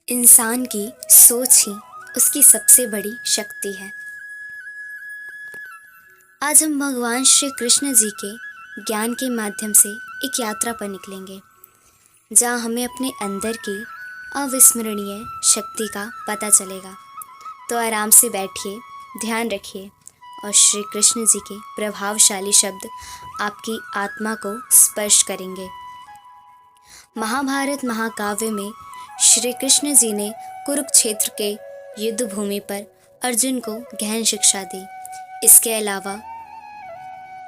इंसान की सोच ही उसकी सबसे बड़ी शक्ति है। आज हम भगवान श्री कृष्ण जी के ज्ञान के माध्यम से एक यात्रा पर निकलेंगे, जहाँ हमें अपने अंदर की अविस्मरणीय शक्ति का पता चलेगा। तो आराम से बैठिए, ध्यान रखिए और श्री कृष्ण जी के प्रभावशाली शब्द आपकी आत्मा को स्पर्श करेंगे। महाभारत महाकाव्य में श्री कृष्ण जी ने कुरुक्षेत्र के युद्ध भूमि पर अर्जुन को गहन शिक्षा दी। इसके अलावा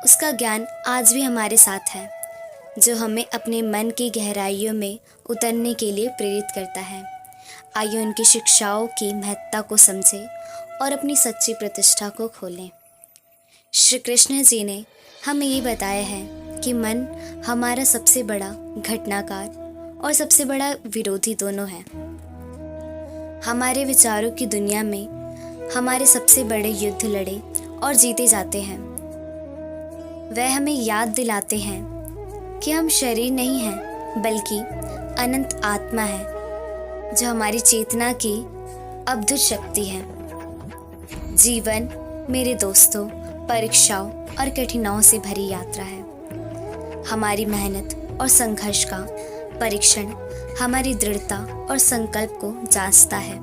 उसका ज्ञान आज भी हमारे साथ है, जो हमें अपने मन की गहराइयों में उतरने के लिए प्रेरित करता है। आइए उनकी शिक्षाओं की महत्ता को समझें और अपनी सच्ची प्रतिष्ठा को खोलें। श्री कृष्ण जी ने हमें ये बताया है कि मन हमारा सबसे बड़ा घटनाकार और सबसे बड़ा विरोधी दोनों है। हमारे विचारों की दुनिया में हमारे सबसे बड़े युद्ध लड़े और जीते जाते हैं। वह हमें याद दिलाते हैं कि हम शरीर नहीं हैं, बल्कि अनंत आत्मा है, जो हमारी चेतना की अद्भुत शक्ति है। जीवन मेरे दोस्तों परीक्षाओं और कठिनाइयों से भरी यात्रा है। हमारी मेहनत और संघर्ष का परीक्षण हमारी दृढ़ता और संकल्प को जांचता है।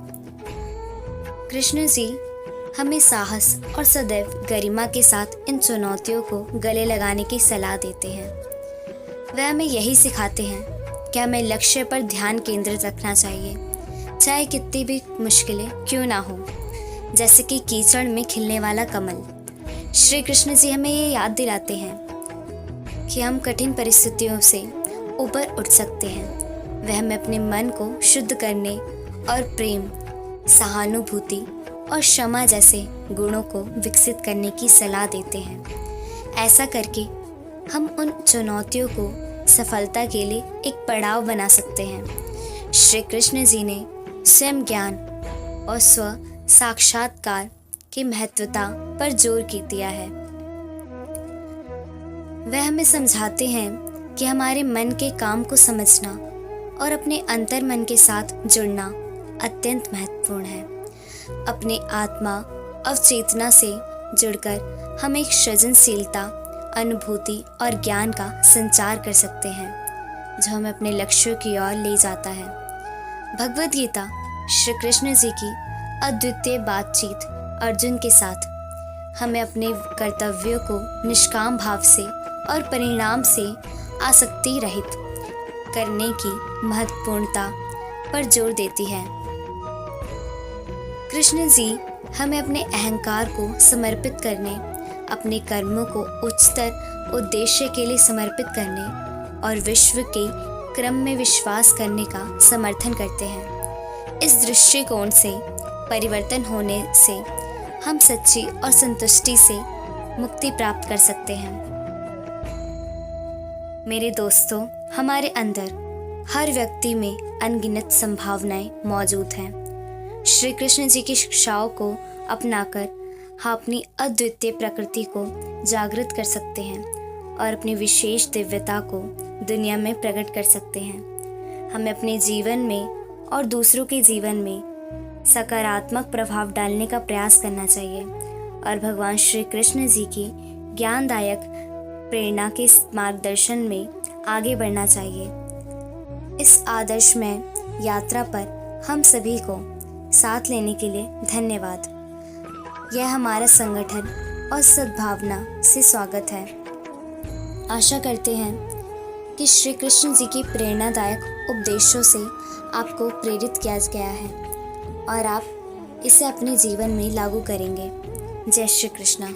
कृष्ण जी हमें साहस और सदैव गरिमा के साथ इन चुनौतियों को गले लगाने की सलाह देते हैं। वह हमें यही सिखाते हैं कि हमें लक्ष्य पर ध्यान केंद्रित रखना चाहिए, चाहे कितनी भी मुश्किलें क्यों ना हो, जैसे कि कीचड़ में खिलने वाला कमल। श्री कृष्ण जी हमें ये याद दिलाते हैं कि हम कठिन परिस्थितियों से ऊपर उठ सकते हैं। वह हमें अपने मन को शुद्ध करने और प्रेम, सहानुभूति और क्षमा जैसे गुणों को विकसित करने की सलाह देते हैं। ऐसा करके हम उन चुनौतियों को सफलता के लिए एक पड़ाव बना सकते हैं। श्री कृष्ण जी ने स्वयं ज्ञान और स्व साक्षात्कार की महत्वता पर जोर दिया है। वह हमें समझाते हैं कि हमारे मन के काम को समझना और अपने अंतर मन के साथ जुड़ना अत्यंत महत्वपूर्ण है। अपने आत्मा अवचेतना से जुड़कर हम एक सृजनशीलता, अनुभूति और ज्ञान का संचार कर सकते हैं, जो हमें अपने लक्ष्यों की ओर ले जाता है। भगवद गीता श्री कृष्ण जी की अद्वितीय बातचीत अर्जुन के साथ हमें अपने कर्तव्यों को निष्काम भाव से और परिणाम से आसक्ति रहित करने की महत्वपूर्णता पर जोर देती है। कृष्ण जी हमें अपने अहंकार को समर्पित करने, अपने कर्मों को उच्चतर उद्देश्य के लिए समर्पित करने और विश्व के क्रम में विश्वास करने का समर्थन करते हैं। इस दृष्टिकोण से परिवर्तन होने से हम सच्ची और संतुष्टि से मुक्ति प्राप्त कर सकते हैं। मेरे दोस्तों, हमारे अंदर हर व्यक्ति में अनगिनत संभावनाएं मौजूद हैं। श्री कृष्ण जी की शिक्षाओं को अपनाकर हम अपनी अद्वितीय प्रकृति को जागृत कर सकते हैं और अपनी विशेष दिव्यता को दुनिया में प्रकट कर सकते हैं। हमें अपने जीवन में और दूसरों के जीवन में सकारात्मक प्रभाव डालने का प्रयास करना चाहिए और भगवान श्री कृष्ण जी की ज्ञानदायक प्रेरणा के मार्गदर्शन में आगे बढ़ना चाहिए। इस आदर्श में यात्रा पर हम सभी को साथ लेने के लिए धन्यवाद। यह हमारा संगठन और सद्भावना से स्वागत है। आशा करते हैं कि श्री कृष्ण जी की प्रेरणादायक उपदेशों से आपको प्रेरित किया गया है और आप इसे अपने जीवन में लागू करेंगे। जय श्री कृष्ण।